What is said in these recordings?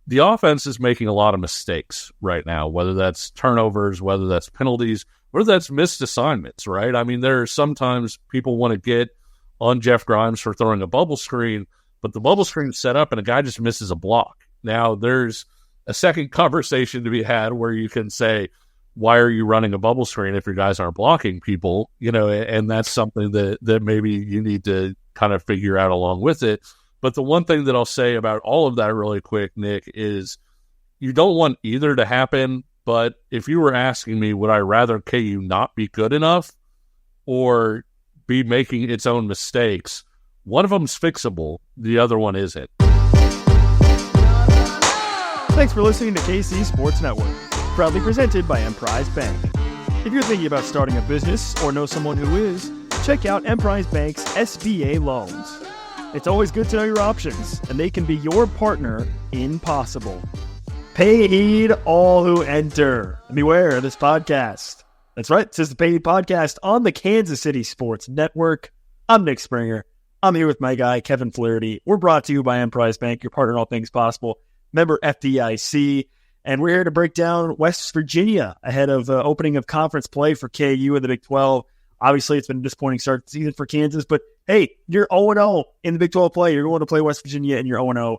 the offense is making a lot of mistakes right now, whether that's turnovers, whether that's penalties, whether that's missed assignments, right? I mean, there are sometimes people want to get on Jeff Grimes for throwing a bubble screen, but the bubble screen's set up and a guy just misses a block. Now, there's a second conversation to be had where you can say, why are you running a bubble screen if your guys aren't blocking people? And that's something that maybe you need to kind of figure out along with it. But the one thing that I'll say about all of that really quick, Nick, is you don't want either to happen. But if you were asking me, would I rather KU not be good enough or be making its own mistakes? One of them's fixable. The other one isn't. Thanks for listening to KC Sports Network, proudly presented by Emprise Bank. If you're thinking about starting a business or know someone who is, check out Emprise Bank's SBA loans. It's always good to know your options, and they can be your partner in possible. Pay heed all who enter. And beware of this podcast. That's right, this is the Pay Heed Podcast on the Kansas City Sports Network. I'm Nick Springer. I'm here with my guy, Kevin Flaherty. We're brought to you by Emprise Bank, your partner in all things possible. Member FDIC. And we're here to break down West Virginia ahead of opening of conference play for KU in the Big 12. Obviously, it's been a disappointing start to the season for Kansas, but hey, you're 0-0 in the Big 12 play. You're going to play West Virginia, and you're 0-0.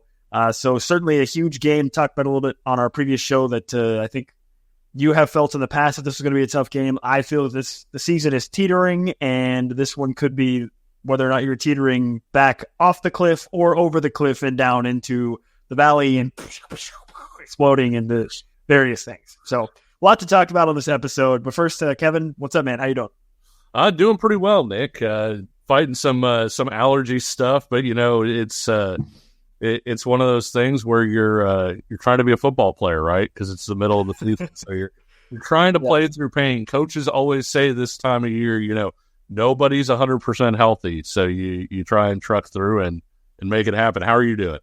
So certainly a huge game. Talked about a little bit on our previous show that I think you have felt in the past that this is going to be a tough game. I feel the season is teetering, and this one could be whether or not you're teetering back off the cliff or over the cliff and down into the valley and exploding into various things. So a lot to talk about on this episode. But first, Kevin, what's up, man? How you doing? Doing pretty well, Nick. Fighting some allergy stuff, but it's one of those things where you're trying to be a football player, right? Because it's the middle of the season, so you're trying to play through pain. Coaches always say this time of year, nobody's 100% healthy, so you try and truck through and make it happen. How are you doing?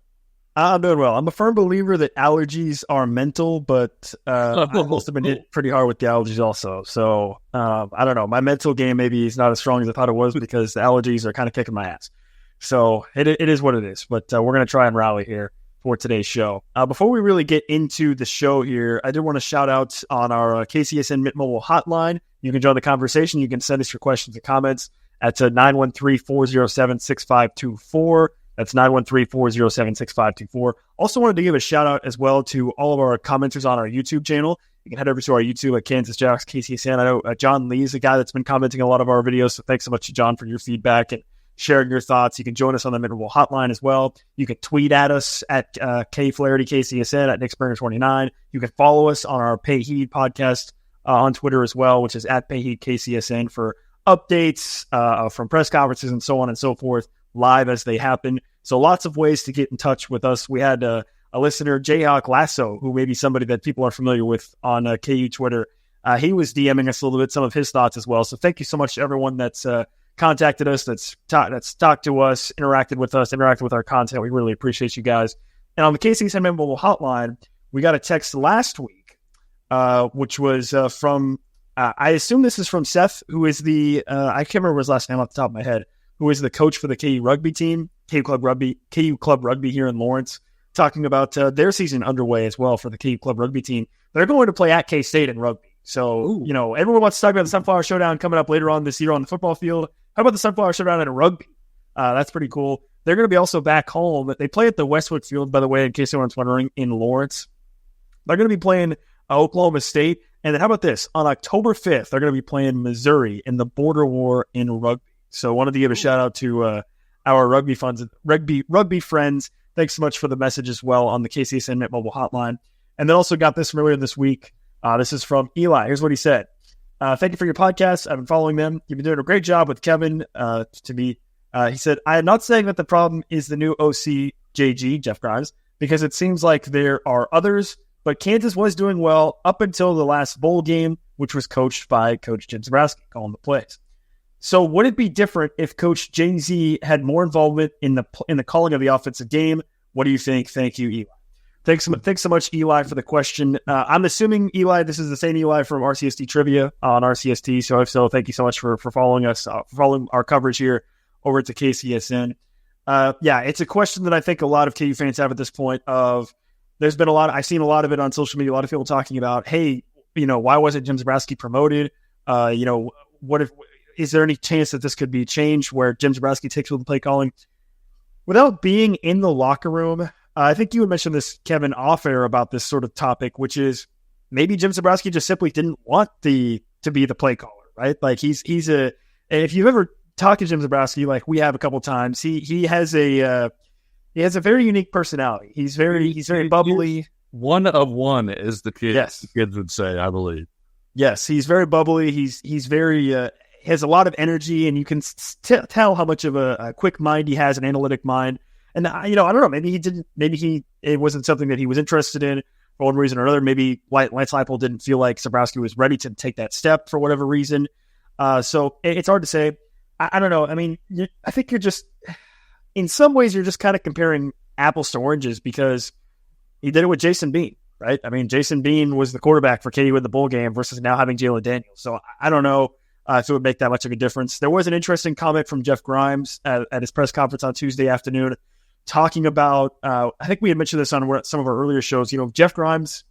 I'm doing well. I'm a firm believer that allergies are mental, but I must have been hit pretty hard with the allergies also. So I don't know. My mental game maybe is not as strong as I thought it was because the allergies are kind of kicking my ass. So it is what it is. But we're going to try and rally here for today's show. Before we really get into the show here, I did want to shout out on our KCSN Mint Mobile hotline. You can join the conversation. You can send us your questions and comments at 913-407-6524. That's 913-407-6524. Also wanted to give a shout out as well to all of our commenters on our YouTube channel. You can head over to our YouTube at Kansas Jayhawks KCSN. I know John Lee is a guy that's been commenting a lot of our videos, so thanks so much to John for your feedback and sharing your thoughts. You can join us on the Mineral Hotline as well. You can tweet at us at Flaherty KCSN, at Nick Springer 29. You can follow us on our Pay Heed podcast on Twitter as well, which is at Pay Heed KCSN for updates from press conferences and so on and so forth, live as they happen. So lots of ways to get in touch with us. We had a listener, Jayhawk Lasso, who may be somebody that people are familiar with on KU Twitter. He was DMing us a little bit, some of his thoughts as well. So thank you so much to everyone that's contacted us, that's talked to us, interacted with our content. We really appreciate you guys. And on the KCSN Mobile Hotline, we got a text last week, which was from, I assume this is from Seth, who is the, I can't remember his last name off the top of my head, who is the coach for the KU rugby team, KU Club Rugby here in Lawrence, talking about their season underway as well for the KU Club Rugby team. They're going to play at K-State in rugby. So, everyone wants to talk about the Sunflower Showdown coming up later on this year on the football field. How about the Sunflower Showdown in rugby? That's pretty cool. They're going to be also back home. They play at the Westwood Field, by the way, in case anyone's wondering, in Lawrence. They're going to be playing Oklahoma State. And then how about this? On October 5th, they're going to be playing Missouri in the border war in rugby. So I wanted to give a shout out to our rugby friends. Thanks so much for the message as well on the KCSN Mint Mobile Hotline. And then also got this from earlier this week. This is from Eli. Here's what he said. Thank you for your podcast. I've been following them. You've been doing a great job with Kevin. To me, he said, I am not saying that the problem is the new OC JG, Jeff Grimes, because it seems like there are others, but Kansas was doing well up until the last bowl game, which was coached by Coach Jim Zabrowski, calling the plays. So would it be different if Coach Jay-Z had more involvement in the calling of the offensive game? What do you think? Thank you, Eli. Thanks so much, Eli, for the question. I'm assuming, Eli, this is the same Eli from RCST Trivia on RCST. So if so, thank you so much for following us, following our coverage here over at the KCSN. It's a question that I think a lot of KU fans have at this point of there's been I've seen a lot of it on social media. A lot of people talking about, hey, why wasn't Jim Zabrowski promoted? Is there any chance that this could be changed where Jim Zabrowski takes over the play calling? Without being in the locker room, I think you had mentioned this, Kevin, off air about this sort of topic, which is maybe Jim Zabrowski just simply didn't want to be the play caller, right? Like if you've ever talked to Jim Zabrowski, like we have a couple times, he has a very unique personality. He's very bubbly. One of one, as the kids, yes. The kids would say, I believe. Yes, he's very bubbly. He's very has a lot of energy, and you can tell how much of a quick mind he has, an analytic mind. And I don't know, it wasn't something that he was interested in for one reason or another. Maybe Lance Leipold didn't feel like Zabrowski was ready to take that step for whatever reason. So it's hard to say. I don't know. I mean, I think you're just, in some ways, you're just kind of comparing apples to oranges, because he did it with Jason Bean, right? I mean, Jason Bean was the quarterback for KU in the bowl game versus now having Jalon Daniels. So I don't know if it would make that much of a difference. There was an interesting comment from Jeff Grimes at his press conference on Tuesday afternoon, talking about, I think we had mentioned this on some of our earlier shows. Jeff Grimes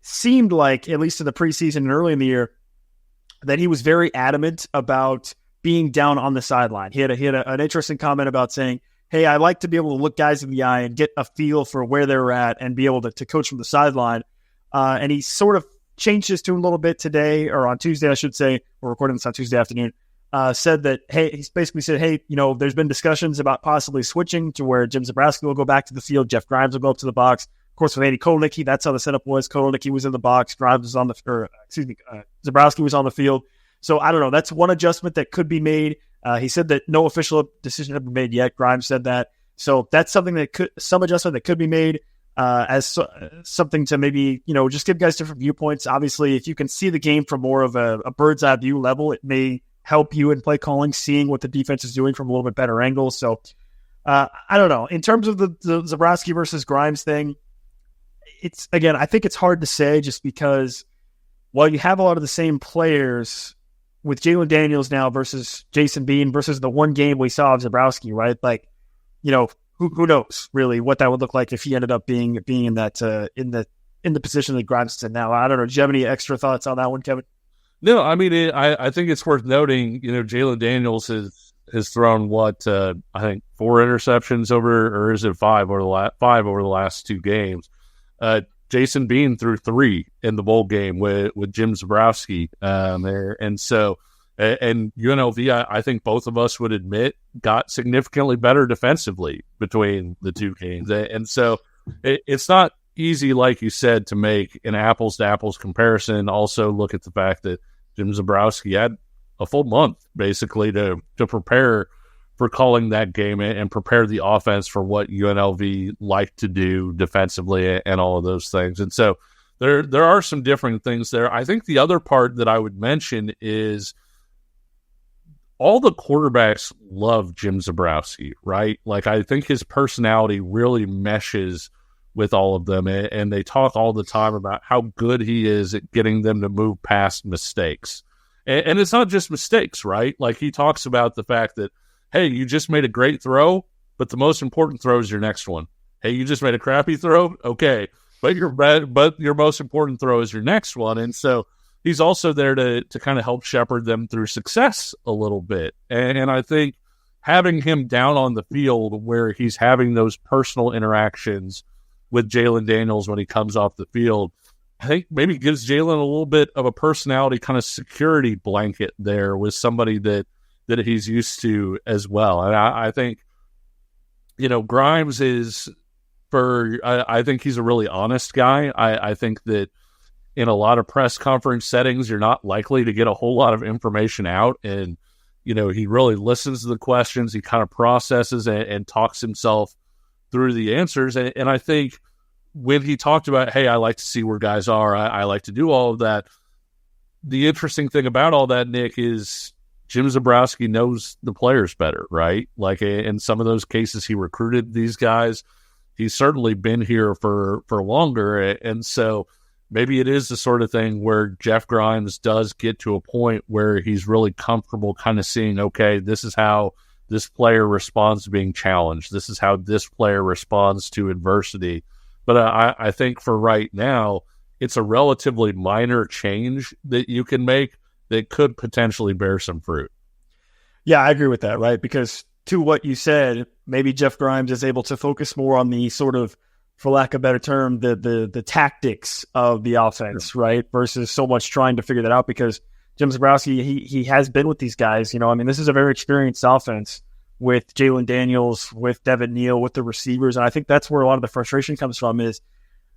seemed like, at least in the preseason and early in the year, that he was very adamant about being down on the sideline. He had an interesting comment about saying, hey, I like to be able to look guys in the eye and get a feel for where they're at and be able to coach from the sideline. And he sort of changed his tune a little bit today, or on Tuesday, I should say. We're recording this on Tuesday afternoon. Said that, hey, he's basically said, hey, there's been discussions about possibly switching to where Jim Zabrowski will go back to the field. Jeff Grimes will go up to the box. Of course, with Andy Kotelnicki, that's how the setup was. Kotelnicki was in the box. Grimes was Zabrowski was on the field. So I don't know. That's one adjustment that could be made. He said that no official decision had been made yet. Grimes said that. So that's something some adjustment that could be made as something to maybe, just give guys different viewpoints. Obviously, if you can see the game from more of a bird's eye view level, it may help you in play calling, seeing what the defense is doing from a little bit better angle. So I don't know. In terms of the Zabrowski versus Grimes thing, I think it's hard to say, just because while you have a lot of the same players with Jalon Daniels now versus Jason Bean versus the one game we saw of Zabrowski, right? Like, who knows really what that would look like if he ended up being in that in the position that Grimes is in now. I don't know. Do you have any extra thoughts on that one, Kevin? No, I mean, I think it's worth noting, Jalon Daniels has thrown I think 4 interceptions or is it 5 over the last 2 games. Jason Bean threw 3 in the bowl game with Jim Zabrowski there. And so, and UNLV, I think both of us would admit, got significantly better defensively between the 2 games. And so it's not easy, like you said, to make an apples to apples comparison. Also look at the fact that Jim Zabrowski had a full month basically to prepare for calling that game and prepare the offense for what UNLV liked to do defensively and all of those things. And so there are some different things there. I think the other part that I would mention is all the quarterbacks love Jim Zabrowski, right? Like, I think his personality really meshes with all of them, and they talk all the time about how good he is at getting them to move past mistakes. And it's not just mistakes, right? Like, he talks about the fact that, hey, you just made a great throw, but the most important throw is your next one. Hey, you just made a crappy throw? Okay. But your most important throw is your next one. And so he's also there to kind of help shepherd them through success a little bit. And I think having him down on the field where he's having those personal interactions with Jalon Daniels when he comes off the field, I think maybe gives Jalon a little bit of a personality kind of security blanket there with somebody that he's used to as well. And I think, Grimes is, I think he's a really honest guy. I think that in a lot of press conference settings, you're not likely to get a whole lot of information out. And, he really listens to the questions. He kind of processes and talks himself through the answers. And I think when he talked about, hey, I like to see where guys are, I like to do all of that. The interesting thing about all that, Nick, is Jim Zabrowski knows the players better, right? Like, in some of those cases, he recruited these guys. He's certainly been here for longer. And so maybe it is the sort of thing where Jeff Grimes does get to a point where he's really comfortable kind of seeing, okay, this is how this player responds to being challenged. This is how this player responds to adversity. But I think for right now, it's a relatively minor change that you can make that could potentially bear some fruit. Yeah, I agree with that, right? Because to what you said, maybe Jeff Grimes is able to focus more on the sort of, for lack of a better term, the tactics of the offense, sure, right? Versus so much trying to figure that out, because Jim Zebrowski, he has been with these guys. You know, I mean, this is a very experienced offense with Jalon Daniels, with Devin Neal, with the receivers. And I think that's where a lot of the frustration comes from is,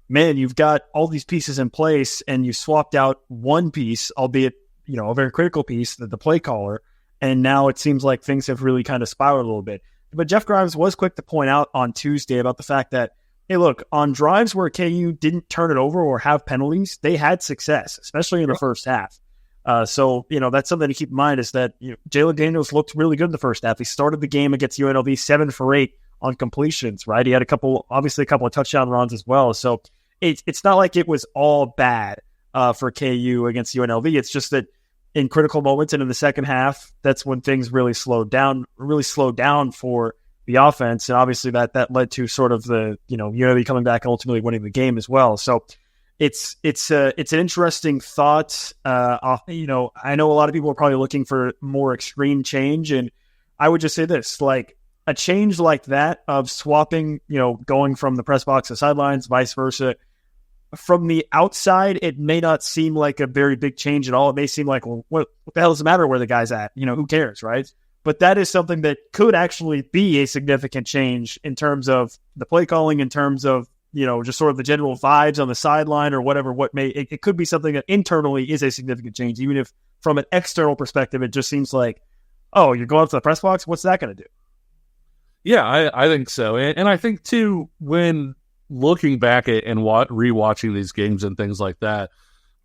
man, you've got all these pieces in place and you swapped out one piece, albeit, you know, a very critical piece, the play caller. And now it seems like things have really kind of spiraled a little bit. But Jeff Grimes was quick to point out on Tuesday about the fact that, hey, look, on drives where KU didn't turn it over or have penalties, they had success, especially in the first half. So, you know, that's something to keep in mind is that, you know, Jalon Daniels looked really good in the first half. He started the game against UNLV 7 for 8 on completions, right? He had obviously a couple of touchdown runs as well. So it's not like it was all bad for KU against UNLV. It's just that in critical moments and in the second half, that's when things really slowed down for the offense. And obviously that led to sort of the, you know, UNLV coming back and ultimately winning the game as well. So it's an interesting thought. You know, I know a lot of people are probably looking for more extreme change. And I would just say this, like a change like that of swapping, you know, going from the press box to sidelines, vice versa, from the outside, it may not seem like a very big change at all. It may seem like, well, what the hell does it matter where the guy's at? You know, who cares, right? But that is something that could actually be a significant change in terms of the play calling, in terms of, you know, just sort of the general vibes on the sideline or whatever. It could be something that internally is a significant change, even if from an external perspective, it just seems like, oh, you're going up to the press box? What's that going to do? Yeah, I think so. And I think, too, when looking back at and rewatching these games and things like that,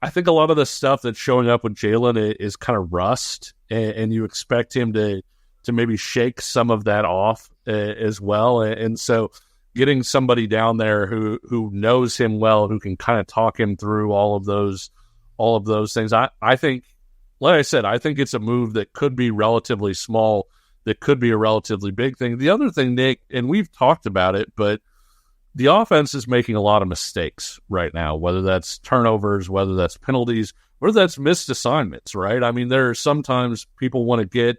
I think a lot of the stuff that's showing up with Jalon is kind of rust, and you expect him to maybe shake some of that off as well. And so getting somebody down there who knows him well, who can kind of talk him through all of those things, I think, like I said, I think it's a move that could be relatively small, that could be a relatively big thing. The other thing, Nick, and we've talked about it, but the offense is making a lot of mistakes right now, whether that's turnovers, whether that's penalties, whether that's missed assignments, right? I mean, there are sometimes people want to get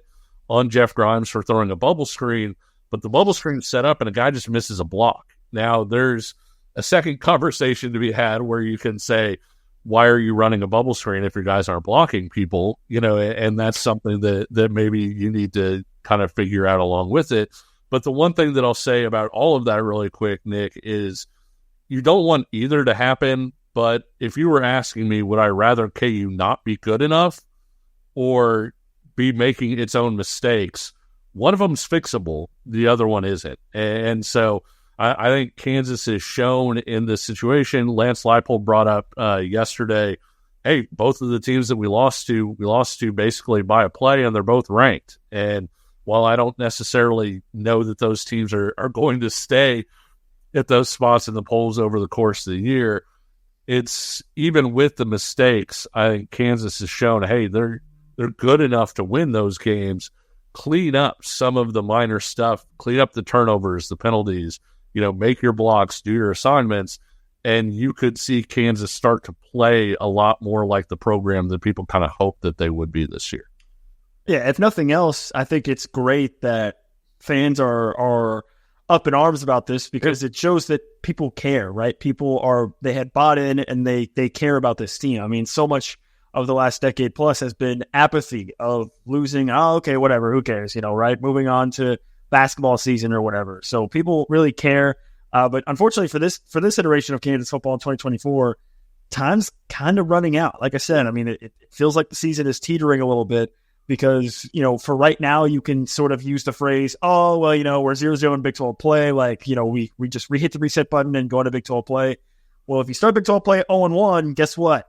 on Jeff Grimes for throwing a bubble screen, but the bubble screen's set up and a guy just misses a block. Now, there's a second conversation to be had where you can say, why are you running a bubble screen if your guys aren't blocking people? You know, and that's something that maybe you need to kind of figure out along with it. But the one thing that I'll say about all of that really quick, Nick, is you don't want either to happen. But if you were asking me, would I rather KU not be good enough or be making its own mistakes? One of them's fixable. The other one isn't. And so I think Kansas is shown in this situation. Lance Leipold brought up yesterday, hey, both of the teams that we lost to basically by a play, and they're both ranked. And while I don't necessarily know that those teams are going to stay at those spots in the polls over the course of the year, it's even with the mistakes, I think Kansas has shown, hey, they're good enough to win those games, clean up some of the minor stuff, clean up the turnovers, the penalties, you know, make your blocks, do your assignments, and you could see Kansas start to play a lot more like the program that people kind of hoped that they would be this year. Yeah, if nothing else, I think it's great that fans are up in arms about this because it shows that people care, right? They had bought in and they care about this team. I mean, so much of the last decade plus has been apathy of losing. Oh, okay, whatever, who cares, you know, right? Moving on to basketball season or whatever. So people really care. But unfortunately for this iteration of Kansas football in 2024, time's kind of running out. Like I said, I mean, it feels like the season is teetering a little bit. Because, you know, for right now, you can sort of use the phrase, oh, well, you know, we're 0-0 in Big 12 play. Like, you know, we just hit the reset button and go into Big 12 play. Well, if you start Big 12 play 0-1, guess what?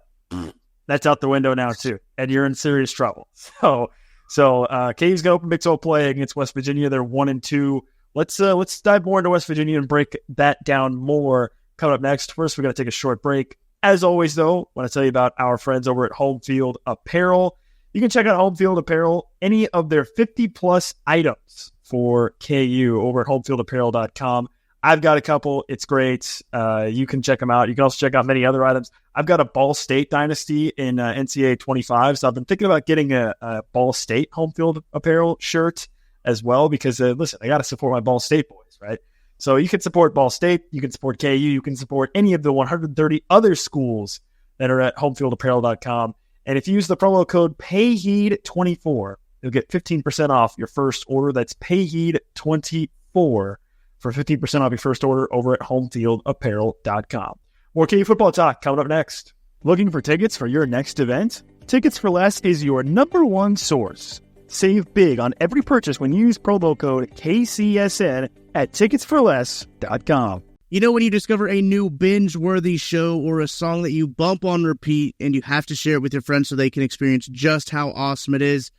That's out the window now, too. And you're in serious trouble. So KU's going to open Big 12 play against West Virginia. They're 1-2. Let's dive more into West Virginia and break that down more coming up next. First, we're going to take a short break. As always, though, I want to tell you about our friends over at Home Field Apparel. You can check out Home Field Apparel, any of their 50-plus items for KU over at homefieldapparel.com. I've got a couple. It's great. You can check them out. You can also check out many other items. I've got a Ball State Dynasty in NCAA 25, so I've been thinking about getting a Ball State home field apparel shirt as well because, listen, I got to support my Ball State boys, right? So you can support Ball State, you can support KU, you can support any of the 130 other schools that are at homefieldapparel.com. And if you use the promo code PAYHEED24, you'll get 15% off your first order. That's PAYHEED24 for 15% off your first order over at homefieldapparel.com. More KU football talk coming up next. Looking for tickets for your next event? Tickets for Less is your number one source. Save big on every purchase when you use promo code KCSN at ticketsforless.com. You know when you discover a new binge-worthy show or a song that you bump on repeat and you have to share it with your friends so they can experience just how awesome it is?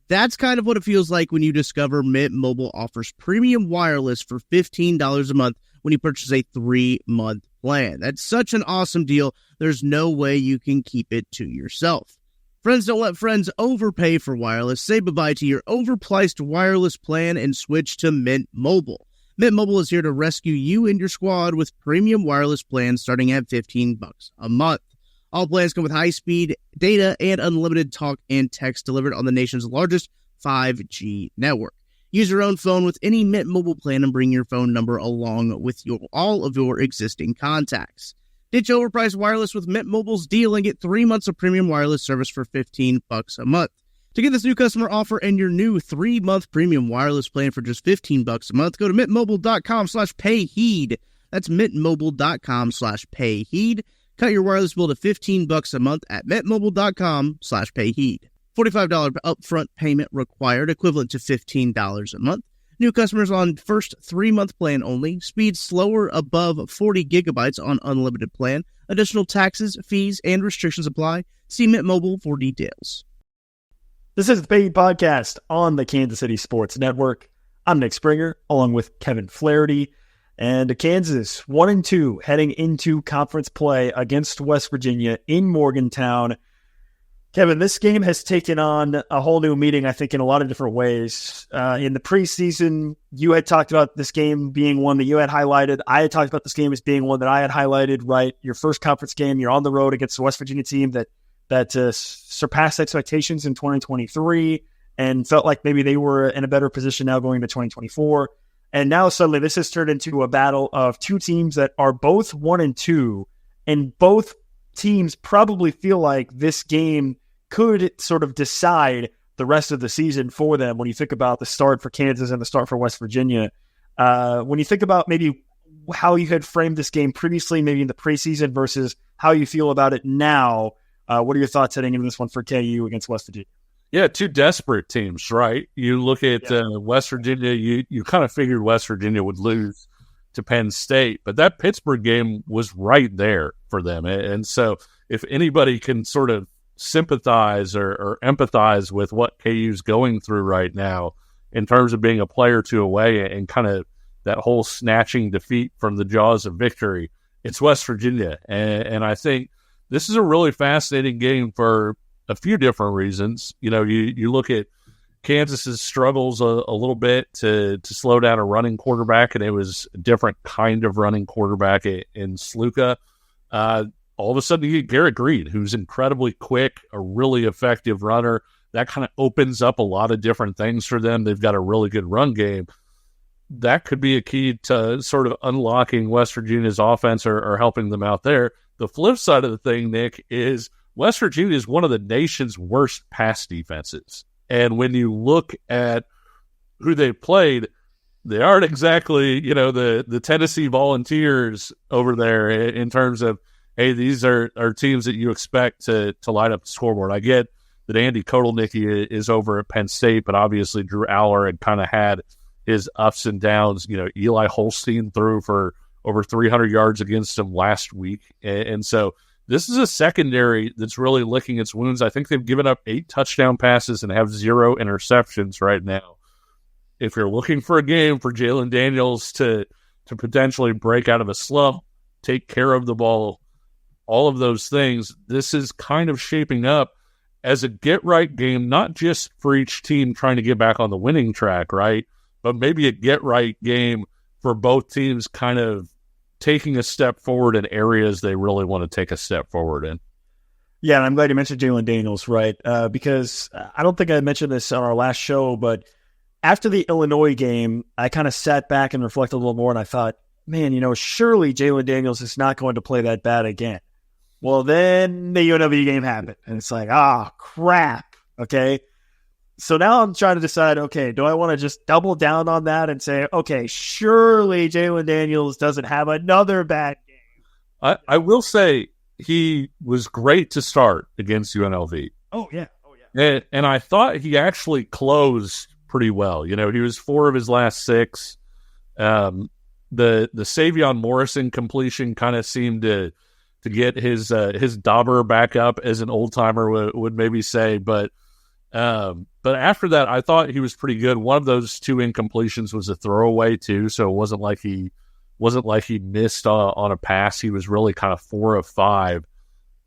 That's kind of what it feels like when you discover Mint Mobile offers premium wireless for $15 a month when you purchase a 3-month plan. That's such an awesome deal. There's no way you can keep it to yourself. Friends don't let friends overpay for wireless. Say bye-bye to your overpriced wireless plan and switch to Mint Mobile. Mint Mobile is here to rescue you and your squad with premium wireless plans starting at $15 a month. All plans come with high-speed data and unlimited talk and text delivered on the nation's largest 5G network. Use your own phone with any Mint Mobile plan and bring your phone number along with all of your existing contacts. Ditch overpriced wireless with Mint Mobile's deal and get 3 months of premium wireless service for $15 a month. To get this new customer offer and your new 3-month premium wireless plan for just $15 a month, go to mintmobile.com/payheed. That's mintmobile.com/payheed. Cut your wireless bill to $15 a month at mintmobile.com/payheed. $45 upfront payment required, equivalent to $15 a month. New customers on first 3-month plan only. Speed slower above 40 gigabytes on unlimited plan. Additional taxes, fees, and restrictions apply. See Mint Mobile for details. This is the Paid Podcast on the Kansas City Sports Network. I'm Nick Springer, along with Kevin Flaherty. And Kansas 1-2 heading into conference play against West Virginia in Morgantown. Kevin, this game has taken on a whole new meaning, I think, in a lot of different ways. In the preseason, you had talked about this game being one that you had highlighted. I had talked about this game as being one that I had highlighted, right? Your first conference game, you're on the road against the West Virginia team that surpassed expectations in 2023 and felt like maybe they were in a better position now going into 2024. And now suddenly this has turned into a battle of two teams that are both 1-2, and both teams probably feel like this game could sort of decide the rest of the season for them when you think about the start for Kansas and the start for West Virginia. When you think about maybe how you had framed this game previously, maybe in the preseason versus how you feel about it now, what are your thoughts heading into this one for KU against West Virginia? Yeah, two desperate teams, right? You look at West Virginia, you kind of figured West Virginia would lose to Penn State, but that Pittsburgh game was right there for them. And so if anybody can sort of sympathize or empathize with what KU's going through right now in terms of being a player or two away and kind of that whole snatching defeat from the jaws of victory, it's West Virginia. And I think this is a really fascinating game for a few different reasons. You know, you look at Kansas's struggles a little bit to slow down a running quarterback, and it was a different kind of running quarterback in Sluka. All of a sudden you get Garrett Greed, who's incredibly quick, a really effective runner. That kind of opens up a lot of different things for them. They've got a really good run game. That could be a key to sort of unlocking West Virginia's offense or helping them out there. The flip side of the thing, Nick, is West Virginia is one of the nation's worst pass defenses. And when you look at who they played, they aren't exactly, the Tennessee Volunteers over there in terms of, hey, these are teams that you expect to light up the scoreboard. I get that Andy Kotelnicki is over at Penn State, but obviously Drew Aller had kind of had his ups and downs. Eli Holstein threw for over 300 yards against him last week. And so this is a secondary that's really licking its wounds. I think they've given up 8 touchdown passes and have 0 interceptions right now. If you're looking for a game for Jalon Daniels to potentially break out of a slump, take care of the ball, all of those things, this is kind of shaping up as a get-right game, not just for each team trying to get back on the winning track, right? But maybe a get-right game for both teams kind of taking a step forward in areas they really want to take a step forward in. Yeah, and I'm glad you mentioned Jalon Daniels, right? Because I don't think I mentioned this on our last show, but after the Illinois game, I kind of sat back and reflected a little more, and I thought, man, surely Jalon Daniels is not going to play that bad again. Well, then the UNLV game happened, and it's like, crap, okay? So now I'm trying to decide, okay, do I want to just double down on that and say, okay, surely Jalon Daniels doesn't have another bad game? I will say he was great to start against UNLV. Oh, yeah. And I thought he actually closed pretty well. He was 4 of his last 6. The Savion Morrison completion kind of seemed to get his dauber back up, as an old timer would maybe say. But after that, I thought he was pretty good. One of those 2 incompletions was a throwaway too, so it wasn't like he missed on a pass. He was really kind of 4 of 5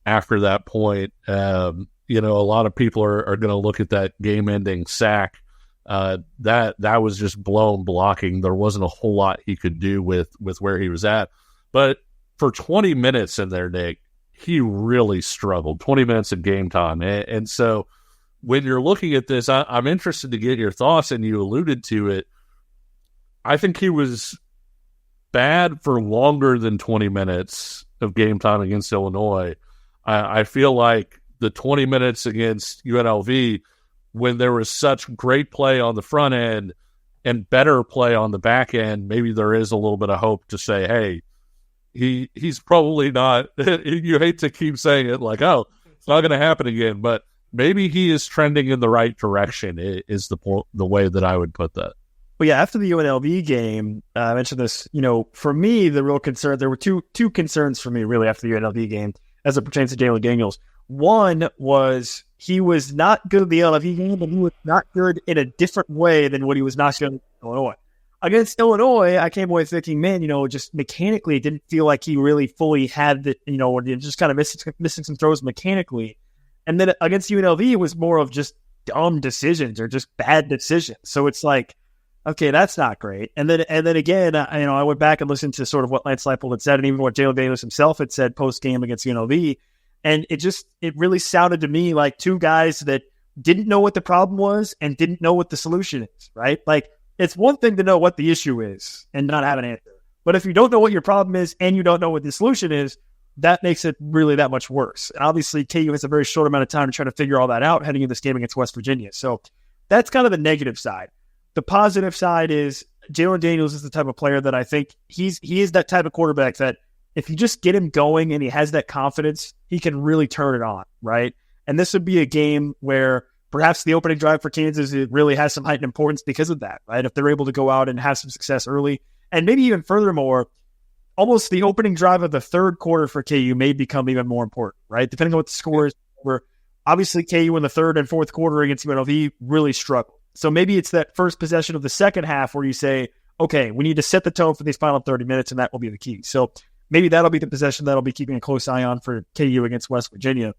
after that point. A lot of people are going to look at that game-ending sack. That was just blown blocking. There wasn't a whole lot he could do with where he was at. But for 20 minutes in there, Nick, he really struggled. 20 minutes of game time. And so when you're looking at this, I'm interested to get your thoughts, and you alluded to it. I think he was bad for longer than 20 minutes of game time against Illinois. I feel like the 20 minutes against UNLV, when there was such great play on the front end and better play on the back end, maybe there is a little bit of hope to say, hey, he's probably not, you hate to keep saying it like, oh, it's not going to happen again, but maybe he is trending in the right direction is the way that I would put that. Well, yeah, after the UNLV game, I mentioned this, for me, the real concern, there were two concerns for me really after the UNLV game as it pertains to Jalon Daniels. One was he was not good at the UNLV game, but he was not good in a different way than what he was not good in Illinois. Against Illinois, I came away thinking, man, just mechanically, it didn't feel like he really fully had the, or just kind of missing some throws mechanically. And then against UNLV, it was more of just dumb decisions or just bad decisions. So it's like, okay, that's not great. And then again, I went back and listened to sort of what Lance Leipold had said, and even what Jalon Daniels himself had said post game against UNLV, and it really sounded to me like 2 guys that didn't know what the problem was and didn't know what the solution is. Right? Like, it's one thing to know what the issue is and not have an answer, but if you don't know what your problem is and you don't know what the solution is, that makes it really that much worse. And obviously, KU has a very short amount of time to try to figure all that out heading into this game against West Virginia. So that's kind of the negative side. The positive side is Jalon Daniels is the type of player that I think he is that type of quarterback that if you just get him going and he has that confidence, he can really turn it on, right? And this would be a game where perhaps the opening drive for Kansas, it really has some heightened importance because of that, right? If they're able to go out and have some success early, and maybe even furthermore, almost the opening drive of the third quarter for KU may become even more important, right? Depending on what the score is. Where obviously KU in the third and fourth quarter against UNLV really struggled. So maybe it's that first possession of the second half where you say, okay, we need to set the tone for these final 30 minutes, and that will be the key. So maybe that'll be the possession that'll be keeping a close eye on for KU against West Virginia.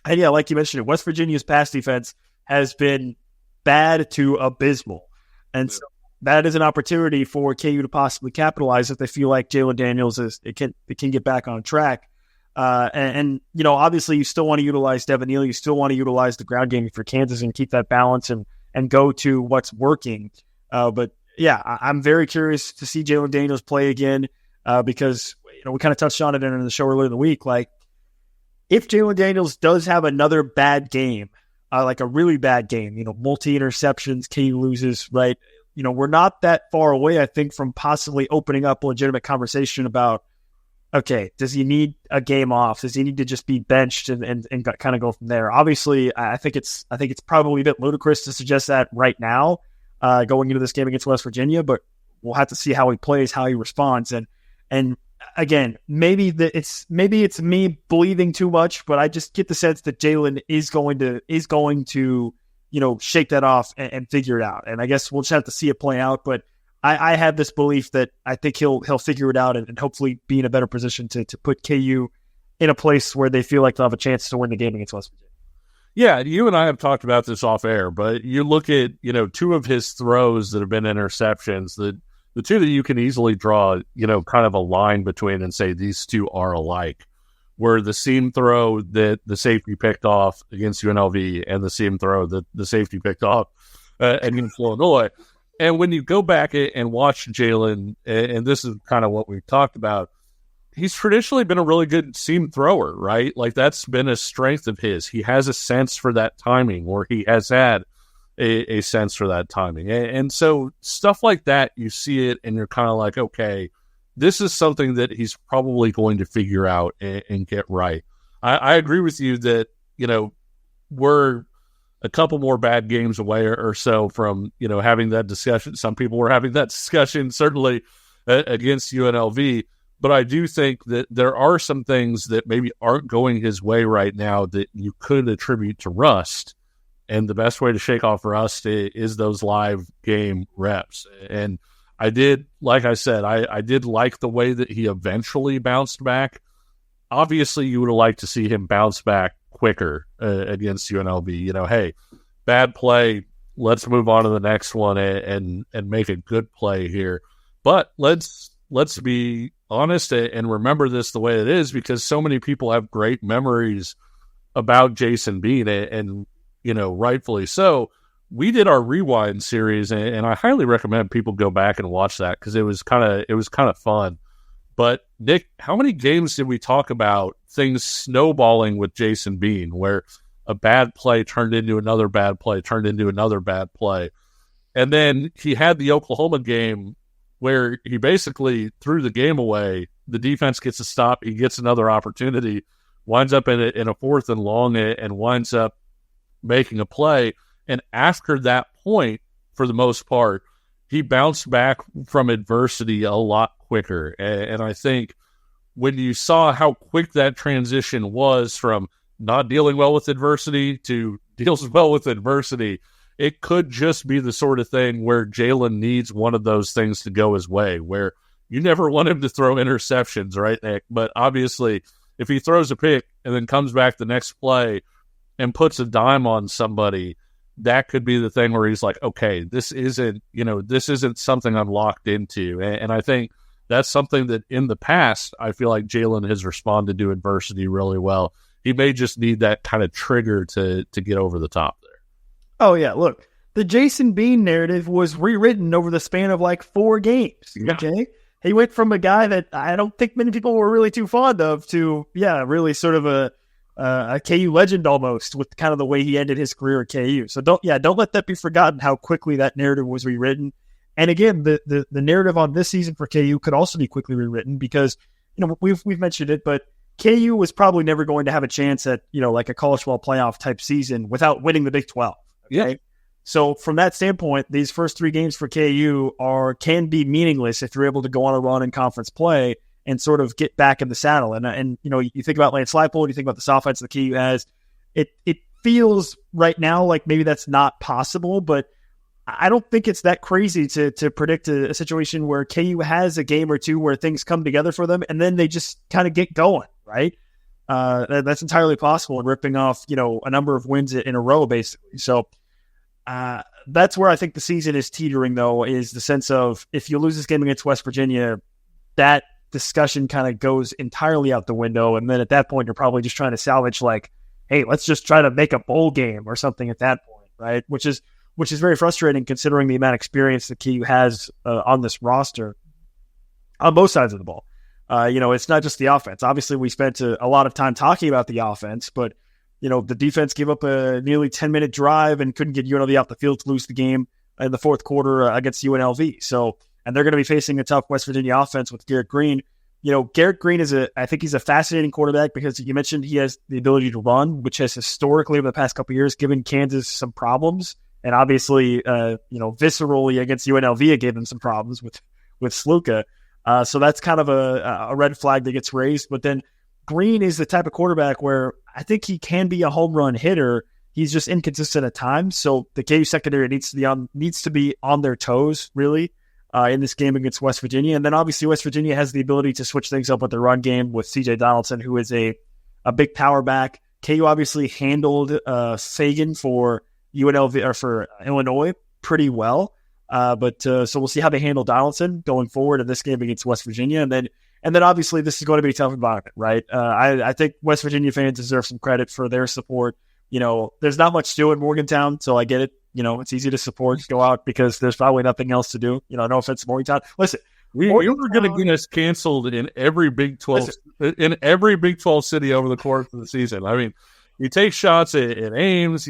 And yeah, like you mentioned, West Virginia's pass defense has been bad to abysmal. And so that is an opportunity for KU to possibly capitalize if they feel like Jalon Daniels can get back on track. And obviously you still want to utilize Devin Neal. You still want to utilize the ground game for Kansas and keep that balance and go to what's working. But yeah, I'm very curious to see Jalon Daniels play again because we kind of touched on it in the show earlier in the week. Like, if Jalon Daniels does have another bad game, like a really bad game, multi-interceptions, KU loses, right? We're not that far away, I think, from possibly opening up a legitimate conversation about, okay, does he need a game off? Does he need to just be benched and kind of go from there? Obviously, I think it's probably a bit ludicrous to suggest that right now, going into this game against West Virginia, but we'll have to see how he plays, how he responds, and again, maybe it's me believing too much, but I just get the sense that Jalon is going to shake that off and figure it out. And I guess we'll just have to see it play out. But I have this belief that I think he'll figure it out and hopefully be in a better position to put KU in a place where they feel like they'll have a chance to win the game against West Virginia. Yeah, you and I have talked about this off air, but you look at 2 of his throws that have been interceptions that the two that you can easily draw, kind of a line between and say these two are alike, were the seam throw that the safety picked off against UNLV and the seam throw that the safety picked off against Illinois. And when you go back and watch Jalon, and this is kind of what we've talked about, he's traditionally been a really good seam thrower, right? Like that's been a strength of his. He has a sense for that timing, or he has had a sense for that timing. And so stuff like that, you see it and you're kind of like, okay, this is something that he's probably going to figure out and get right. I agree with you that, we're a couple more bad games away or so from, having that discussion. Some people were having that discussion, certainly against UNLV. But I do think that there are some things that maybe aren't going his way right now that you could attribute to rust. And the best way to shake off rust is those live game reps. And I did, like I said, I did like the way that he eventually bounced back. Obviously, you would have liked to see him bounce back quicker against UNLV. Hey, bad play. Let's move on to the next one and make a good play here. But let's be honest and remember this the way it is, because so many people have great memories about Jason Bean, and rightfully so. We did our rewind series, and I highly recommend people go back and watch that because it was kind of fun. But Nick, how many games did we talk about things snowballing with Jason Bean, where a bad play turned into another bad play, turned into another bad play, and then he had the Oklahoma game where he basically threw the game away. The defense gets a stop, he gets another opportunity, winds up in a 4th and long, and winds up making a play. And after that point, for the most part, he bounced back from adversity a lot quicker. And I think when you saw how quick that transition was from not dealing well with adversity to deals well with adversity, it could just be the sort of thing where Jalon needs one of those things to go his way, where you never want him to throw interceptions, right, Nick? But obviously, if he throws a pick and then comes back the next play and puts a dime on somebody, that could be the thing where he's like, okay, this isn't something I'm locked into. And I think that's something that in the past, I feel like Jalon has responded to adversity really well. He may just need that kind of trigger to get over the top there. Oh, yeah. Look, the Jason Bean narrative was rewritten over the span of like 4 games. Yeah. Okay. He went from a guy that I don't think many people were really too fond of to, really sort of a KU legend almost, with kind of the way he ended his career at KU. So don't let that be forgotten, how quickly that narrative was rewritten. And again, the narrative on this season for KU could also be quickly rewritten because, we've mentioned it, but KU was probably never going to have a chance at, like a college football playoff type season without winning the Big 12. Okay? Yeah. So from that standpoint, these first 3 games for KU can be meaningless if you're able to go on a run in conference play and sort of get back in the saddle. And you think about Lance Leipold, you think about the offense that KU has. It feels right now like maybe that's not possible, but I don't think it's that crazy to predict a situation where KU has a game or two where things come together for them and then they just kind of get going, right? That's entirely possible, and ripping off, a number of wins in a row, basically. So that's where I think the season is teetering, though, is the sense of if you lose this game against West Virginia, that discussion kind of goes entirely out the window. And then at that point, you're probably just trying to salvage like, hey, let's just try to make a bowl game or something at that point, right? Which is very frustrating considering the amount of experience that KU has on this roster on both sides of the ball. It's not just the offense. Obviously, we spent a lot of time talking about the offense, but the defense gave up a nearly 10-minute drive and couldn't get UNLV off the field to lose the game in the 4th quarter against UNLV. So, and they're going to be facing a tough West Virginia offense with Garrett Green. Garrett Green I think he's a fascinating quarterback because you mentioned he has the ability to run, which has historically over the past couple of years given Kansas some problems. And obviously, viscerally against UNLV, it gave them some problems with Sluka. So that's kind of a red flag that gets raised. But then Green is the type of quarterback where I think he can be a home run hitter. He's just inconsistent at times. So the KU secondary needs to be on their toes, really, in this game against West Virginia. And then obviously West Virginia has the ability to switch things up with their run game with CJ Donaldson, who is a big power back. KU obviously handled Sagan for UNLV or for Illinois pretty well. So we'll see how they handle Donaldson going forward in this game against West Virginia. And then obviously this is going to be a tough environment, right? I think West Virginia fans deserve some credit for their support. There's not much to do in Morgantown, so I get it. It's easy to support, go out because there's probably nothing else to do. No offense to Morgantown. Listen, we were going to get us canceled in every Big 12 city over the course of the season. I mean, you take shots at Ames,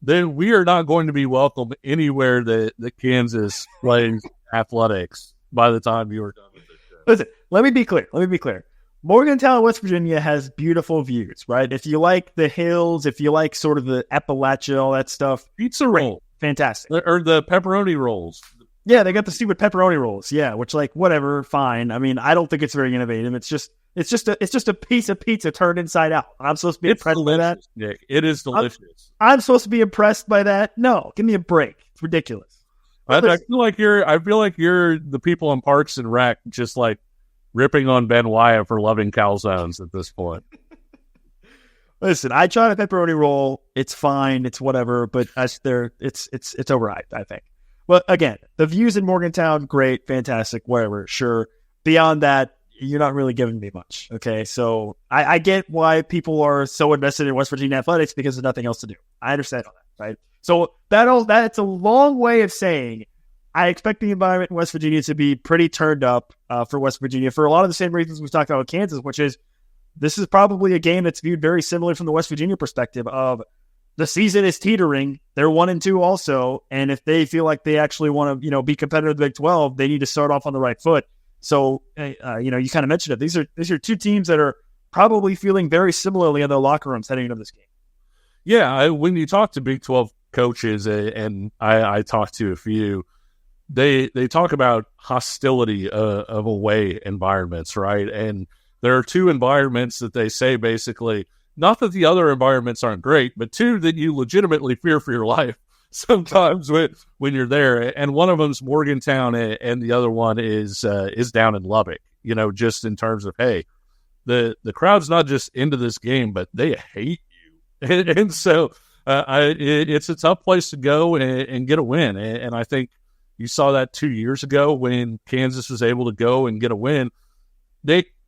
we are not going to be welcome anywhere that Kansas plays athletics by the time you are done with it. Listen, let me be clear. Morgantown, West Virginia has beautiful views, right? If you like the hills, if you like sort of the Appalachia, all that stuff. Pizza roll. Fantastic. Or the pepperoni rolls. Yeah, they got the stupid pepperoni rolls. Yeah, which whatever, fine. I mean, I don't think it's very innovative. It's just a piece of pizza turned inside out. I'm supposed to be impressed by that. Nick, it is delicious. I'm supposed to be impressed by that? No, give me a break. It's ridiculous. I feel like you're the people in Parks and Rec just like ripping on Ben Wyatt for loving calzones at this point. Listen, I tried a pepperoni roll. It's fine. It's whatever, but it's overhyped, I think. But again, the views in Morgantown, great, fantastic, whatever, sure. Beyond that, you're not really giving me much. Okay, so I get why people are so invested in West Virginia athletics because there's nothing else to do. I understand all that, right? So that's a long way of saying I expect the environment in West Virginia to be pretty turned up for West Virginia for a lot of the same reasons we've talked about with Kansas, which is this is probably a game that's viewed very similar from the West Virginia perspective of the season is teetering. They're 1-2 also, and if they feel like they actually want to, be competitive in the Big 12, they need to start off on the right foot. So, you kind of mentioned it. These are two teams that are probably feeling very similarly in their locker rooms heading into this game. Yeah, when you talk to Big 12 coaches, and I talked to a few, they talk about hostility of away environments, right? And there are two environments that they say basically, not that the other environments aren't great, but two that you legitimately fear for your life sometimes when you're there. And one of them's Morgantown, and the other one is down in Lubbock. Just in terms of, hey, the crowd's not just into this game, but they hate you, and so it's a tough place to go and get a win. And I think you saw that 2 years ago when Kansas was able to go and get a win.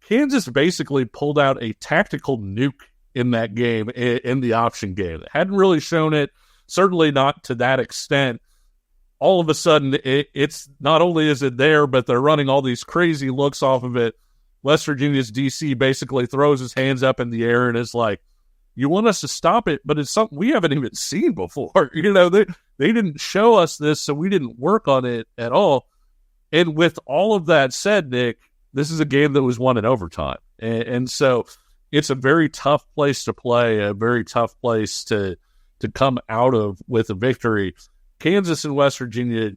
Kansas basically pulled out a tactical nuke in that game, in the option game. They hadn't really shown it, certainly not to that extent. All of a sudden, it's not only is it there, but they're running all these crazy looks off of it. West Virginia's DC basically throws his hands up in the air and is like, you want us to stop it, but it's something we haven't even seen before. They didn't show us this, so we didn't work on it at all. And with all of that said, Nick, this is a game that was won in overtime. And so it's a very tough place to play, a very tough place to come out of with a victory. Kansas and West Virginia,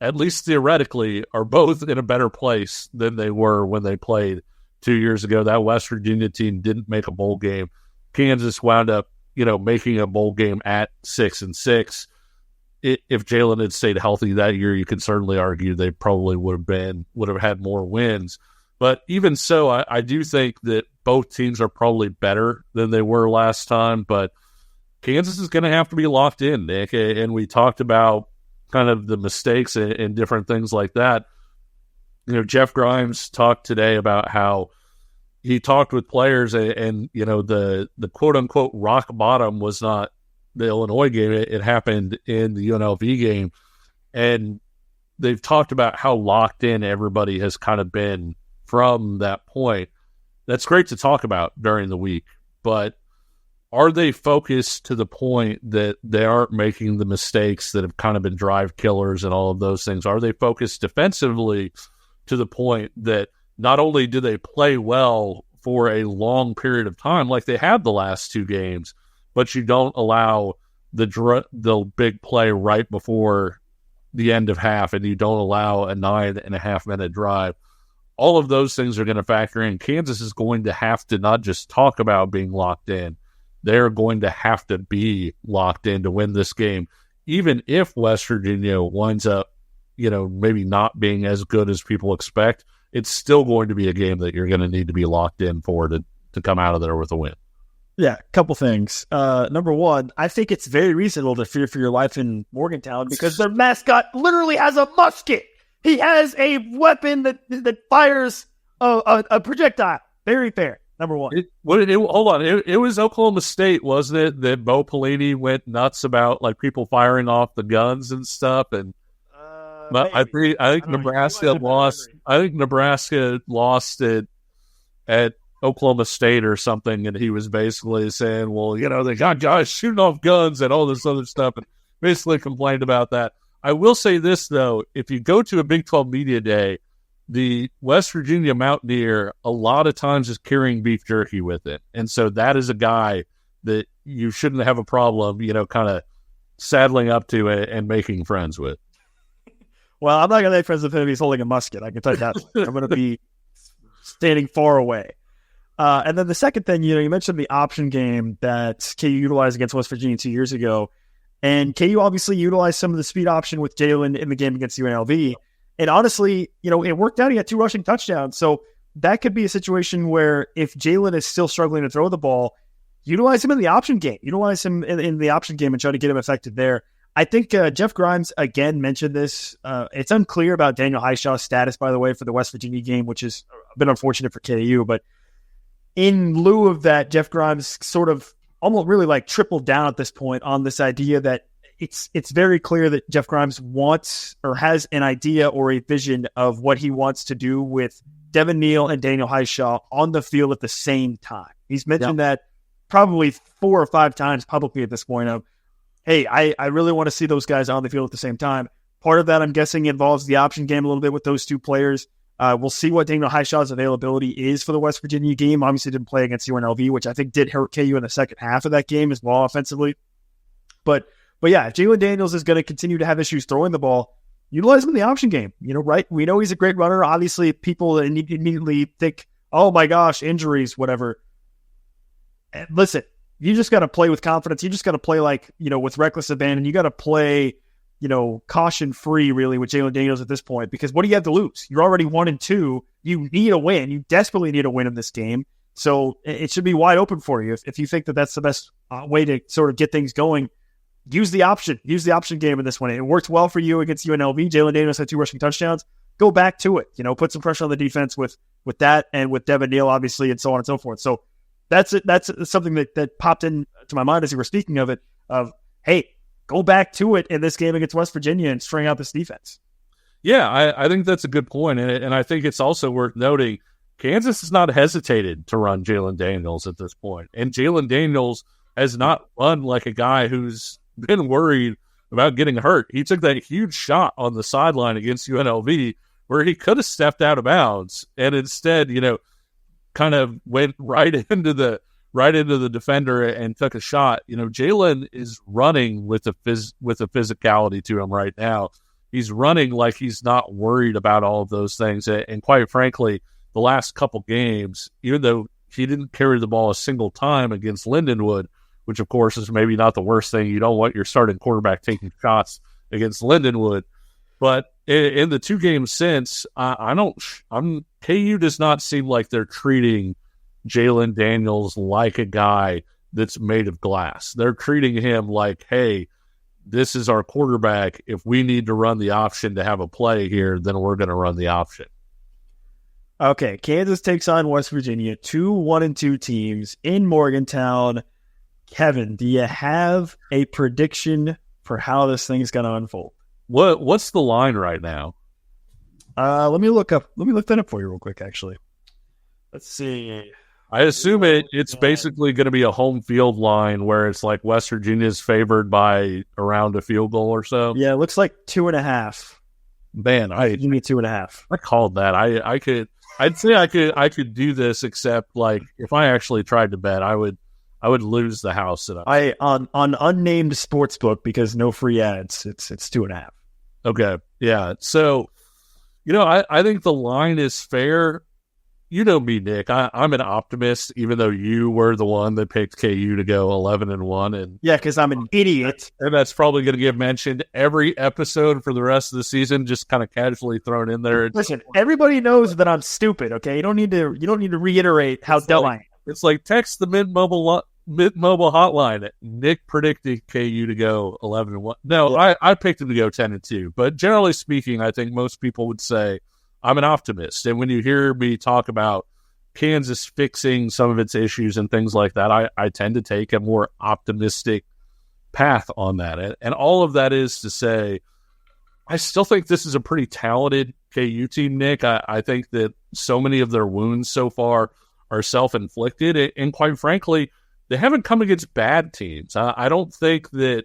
at least theoretically, are both in a better place than they were when they played 2 years ago. That West Virginia team didn't make a bowl game. Kansas wound up, making a bowl game at 6-6. If Jalon had stayed healthy that year, you could certainly argue they probably would have had more wins. But even so, I do think that both teams are probably better than they were last time. But Kansas is going to have to be locked in, Nick. And we talked about kind of the mistakes and different things like that. Jeff Grimes talked today about how he talked with players and the quote unquote rock bottom was not the Illinois game. It happened in the UNLV game. And they've talked about how locked in everybody has kind of been from that point. That's great to talk about during the week, but are they focused to the point that they aren't making the mistakes that have kind of been drive killers and all of those things? Are they focused defensively to the point that not only do they play well for a long period of time like they have the last two games, but you don't allow the big play right before the end of half, and you don't allow a 9.5 minute drive? All of those things are going to factor in. Kansas is going to have to not just talk about being locked in. They're going to have to be locked in to win this game. Even if West Virginia winds up, maybe not being as good as people expect, it's still going to be a game that you're going to need to be locked in for to come out of there with a win. Yeah, a couple things. Number one, I think it's very reasonable to fear for your life in Morgantown because their mascot literally has a musket. He has a weapon that fires a projectile. Very fair. Number one. Hold on. It was Oklahoma State, wasn't it, that Bo Pelini went nuts about like people firing off the guns and stuff? And I think Nebraska lost. I think Nebraska lost it at Oklahoma State or something, and he was basically saying, well, they got guys shooting off guns and all this other stuff, and basically complained about that. I will say this, though. If you go to a Big 12 Media Day, the West Virginia Mountaineer a lot of times is carrying beef jerky with it. And so that is a guy that you shouldn't have a problem, kind of saddling up to and making friends with. Well, I'm not going to make friends with him if he's holding a musket. I can tell you that. I'm going to be standing far away. And then the second thing, you mentioned the option game that KU utilized against West Virginia 2 years ago. And KU obviously utilized some of the speed option with Jalon in the game against UNLV. And honestly, it worked out. He had 2 rushing touchdowns. So that could be a situation where if Jalon is still struggling to throw the ball, utilize him in the option game. Utilize him in the option game and try to get him effective there. I think Jeff Grimes, again, mentioned this. It's unclear about Daniel Highshaw's status, by the way, for the West Virginia game, which is a bit unfortunate for KU. But in lieu of that, Jeff Grimes sort of almost really like tripled down at this point on this idea that it's very clear that Jeff Grimes wants or has an idea or a vision of what he wants to do with Devin Neal and Daniel Highshaw on the field at the same time. He's mentioned that probably 4 or 5 times publicly at this point of, hey, I really want to see those guys on the field at the same time. Part of that, I'm guessing, involves the option game a little bit with those 2 players. We'll see what Daniel Highshaw's availability is for the West Virginia game. Obviously didn't play against UNLV, which I think did hurt KU in the second half of that game as well offensively. But yeah, if Jalon Daniels is going to continue to have issues throwing the ball, utilize him in the option game. Right? We know he's a great runner. Obviously, people immediately think, oh my gosh, injuries, whatever. And listen, you just got to play with confidence. You just got to play with reckless abandon. You got to play, caution-free, really, with Jalon Daniels at this point, because what do you have to lose? You're already 1-2. You need a win. You desperately need a win in this game. So it should be wide open for you. If you think that that's the best way to sort of get things going, use the option. Use the option game in this one. It worked well for you against UNLV. Jalon Daniels had 2 rushing touchdowns. Go back to it. Put some pressure on the defense with that and with Devin Neal, obviously, and so on and so forth. So that's it. That's something that popped into my mind as you were speaking of it, of, hey, go back to it in this game against West Virginia and string out this defense. Yeah, I think that's a good point. And I think it's also worth noting Kansas has not hesitated to run Jalon Daniels at this point. And Jalon Daniels has not run like a guy who's been worried about getting hurt. He took that huge shot on the sideline against UNLV where he could have stepped out of bounds and instead, kind of went right into the defender and took a shot. Jalon is running with a physicality to him right now. He's running like he's not worried about all of those things. And quite frankly, the last couple games, even though he didn't carry the ball a single time against Lindenwood, which of course is maybe not the worst thing. You don't want your starting quarterback taking shots against Lindenwood. But in the 2 games since, KU does not seem like they're treating Jalon Daniels like a guy that's made of glass. They're treating him like, hey, this is our quarterback. If we need to run the option to have a play here, then we're going to run the option. Okay, Kansas takes on West Virginia, 2 1-2 teams in Morgantown. Kevin, do you have a prediction for how this thing is going to unfold? What's the line right now? Let me look that up for you real quick, actually. Let's see. I assume it's basically going to be a home field line where it's like West Virginia's favored by around a field goal or so. Yeah, it looks like 2.5. Man, give me 2.5. I called that. I'd say I could do this, except like if I actually tried to bet, I would lose the house. On unnamed sportsbook, because no free ads, it's 2.5. Okay, yeah. So, I think the line is fair. You know me, Nick. I'm an optimist, even though you were the one that picked KU to go 11-1, and yeah, because I'm an idiot, and that's probably going to get mentioned every episode for the rest of the season, just kind of casually thrown in there. Listen, everybody knows that I'm stupid. Okay, you don't need to reiterate how dumb I am. It's like text the Mint Mint Mobile Hotline, Nick predicted KU to go 11-1. No, I picked him to go 10-2. But generally speaking, I think most people would say I'm an optimist. And when you hear me talk about Kansas fixing some of its issues and things like that, I tend to take a more optimistic path on that. And all of that is to say, I still think this is a pretty talented KU team, Nick. I think that so many of their wounds so far are self-inflicted. And quite frankly, they haven't come against bad teams. I don't think that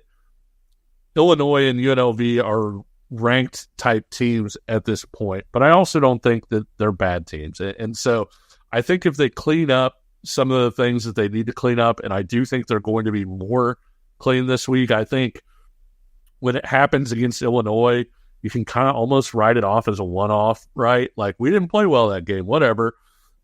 Illinois and UNLV are ranked type teams at this point, but I also don't think that they're bad teams. And so I think if they clean up some of the things that they need to clean up, and I do think they're going to be more clean this week, I think when it happens against Illinois, you can kind of almost write it off as a one-off, right? Like, we didn't play well that game, whatever.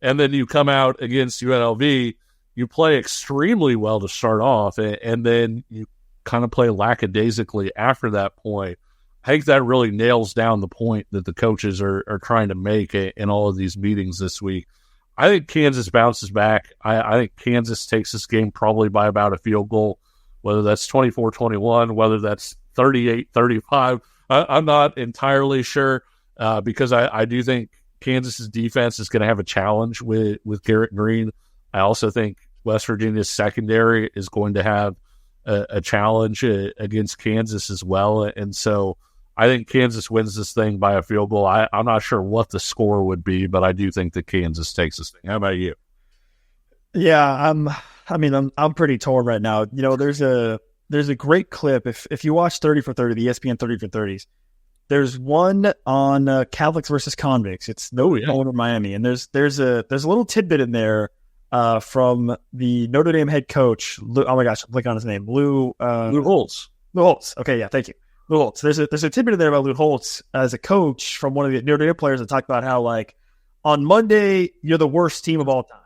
And then you come out against UNLV, you play extremely well to start off, and then you kind of play lackadaisically after that point. I think that really nails down the point that the coaches are trying to make in all of these meetings this week. I think Kansas bounces back. I think Kansas takes this game probably by about a field goal, whether that's 24-21, whether that's 38-35. I'm not entirely sure because I do think Kansas's defense is going to have a challenge with Garrett Green. I also think West Virginia's secondary is going to have a challenge against Kansas as well. And so I think Kansas wins this thing by a field goal. I'm not sure what the score would be, but I do think that Kansas takes this thing. How about you? Yeah, I'm pretty torn right now. You know, there's a great clip. If you watch 30 for 30, the ESPN 30 for 30s, there's one on Catholics versus convicts. It's over Miami, and there's a little tidbit in there from the Notre Dame head coach. Oh my gosh, I'm blanking on his name. Lou Holtz. Lou Holtz. Okay, yeah, thank you. Lou Holtz. There's a tidbit in there about Lou Holtz as a coach from one of the Notre Dame players that talked about how, like, on Monday you're the worst team of all time.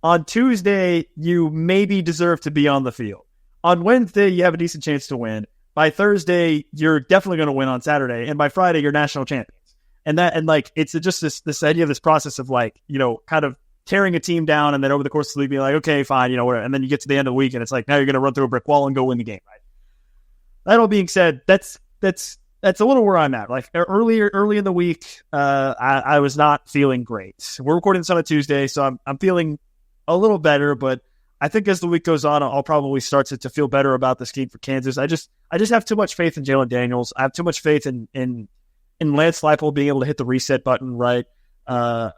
On Tuesday you maybe deserve to be on the field. On Wednesday you have a decent chance to win. By Thursday you're definitely going to win on Saturday, and by Friday you're national champions. And like it's just this idea of this process of, like, you know, kind of tearing a team down, and then over the course of the week being like, okay, fine, you know, whatever. And then you get to the end of the week and it's like, now you're going to run through a brick wall and go win the game, right? That all being said, that's a little where I'm at. Like early in the week, I was not feeling great. We're recording this on a Tuesday, so I'm feeling a little better. But I think as the week goes on, I'll probably start to feel better about this game for Kansas. I just have too much faith in Jalon Daniels. I have too much faith in Lance Leipold being able to hit the reset button, right? I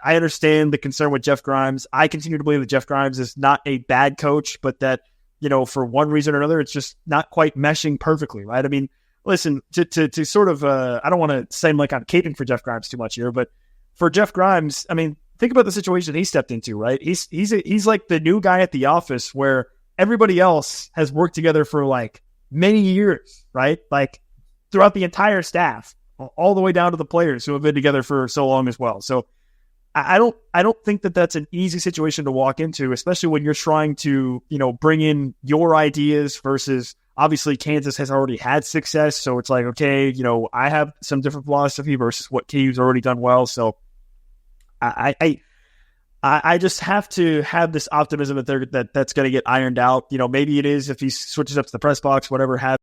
understand the concern with Jeff Grimes. I continue to believe that Jeff Grimes is not a bad coach, but that, you know, for one reason or another, it's just not quite meshing perfectly, right? I mean, listen, to sort of, I don't want to seem like I'm caping for Jeff Grimes too much here, but for Jeff Grimes, I mean, think about the situation he stepped into, right? He's like the new guy at the office where everybody else has worked together for like many years, right? Like throughout the entire staff, all the way down to the players who have been together for so long as well. So I don't think that that's an easy situation to walk into, especially when you're trying to, you know, bring in your ideas versus obviously Kansas has already had success. So it's like, okay, you know, I have some different philosophy versus what KU's already done well. So I just have to have this optimism that that's going to get ironed out. You know, maybe it is if he switches up to the press box, whatever have